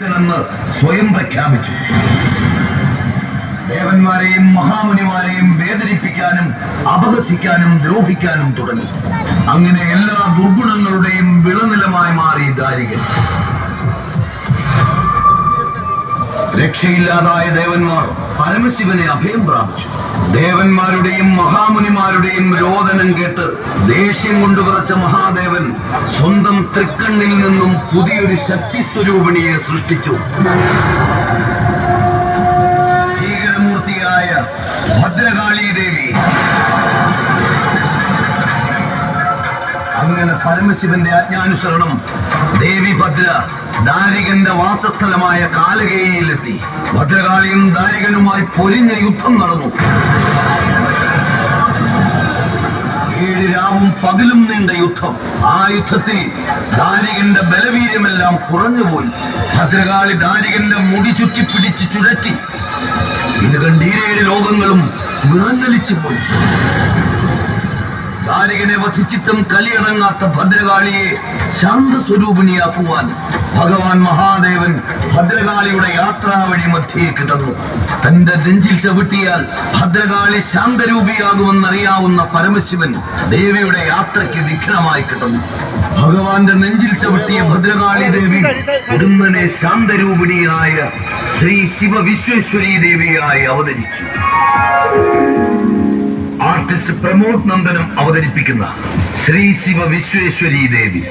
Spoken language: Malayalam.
എന്ന് സ്വയം പ്രഖ്യാപിച്ചു. ദേവന്മാരെയും മഹാമുനിമാരെയും വേദനിപ്പിക്കാനും അപഹസിക്കാനും ദ്രോഹിക്കാനും തുടങ്ങി. അങ്ങനെ എല്ലാ ദുർഗുണങ്ങളുടെയും വിളനിലമായി മാറി ദാരികൻ. രക്ഷയില്ലാതായ ദേവന്മാർ പരമശിവനെ അഭയം പ്രാപിച്ചു. ദേവന്മാരുടെയും മഹാമുനിമാരുടെയും രോദനം കേട്ട് ദേഷ്യം കൊണ്ട് വിറച്ച മഹാദേവൻ സ്വന്തം തൃക്കണ്ണിൽ നിന്നും പുതിയൊരു ശക്തി സ്വരൂപിണിയെ സൃഷ്ടിച്ചു. ഭീകരമൂർത്തിയായ ഭദ്രകാളി ദേവി. അങ്ങനെ പരമശിവന്റെ ആജ്ഞാനുസരണം ദേവി ഭദ്ര ദാരികന്റെ വാസസ്ഥലമായ കാലകേയിലെത്തി. ഭദ്രകാളിയും ദാരികനുമായി പൊരിഞ്ഞ യുദ്ധം നടന്നു. 7 രാവും പകലും നീണ്ട യുദ്ധം. ആ യുദ്ധത്തിൽ ദാരികന്റെ ബലവീര്യമെല്ലാം കുറഞ്ഞുപോയി. ഭദ്രകാളി ദാരികന്റെ മുടി ചുറ്റിപ്പിടിച്ച് ചുഴറ്റി. ഇത് കണ്ട് 7 ലോകങ്ങളും വിറങ്ങലിച്ചു പോയി. ദാരികനെ വധിച്ചിട്ടും കലിയിറങ്ങാത്ത ഭദ്രകാളിയെ ശാന്തസ്വരൂപിണിയാക്കുവാൻ ഭഗവാൻ മഹാദേവൻ ഭദ്രകാളിയുടെ യാത്രാവഴി മധ്യേ കിടന്നു. തന്റെ നെഞ്ചിൽ ചവിട്ടിയാൽ ഭദ്രകാളി ശാന്തരൂപിയാകുമെന്നറിയാവുന്ന പരമശിവൻ ദേവിയുടെ യാത്രയ്ക്ക് വിഘ്നമായി കിടന്നു. ഭഗവാന്റെ നെഞ്ചിൽ ചവിട്ടിയ ഭദ്രകാളി ദേവി ഉടുന്നനെ ശാന്തരൂപിണിയായ ശ്രീ ശിവ വിശ്വേശ്വരി ദേവിയായി അവതരിച്ചു. ആർട്ടിസ്റ്റ് പ്രമോദ് നന്ദനം അവതരിപ്പിക്കുന്ന ശ്രീ ശിവ വിശ്വേശ്വരി ദേവി.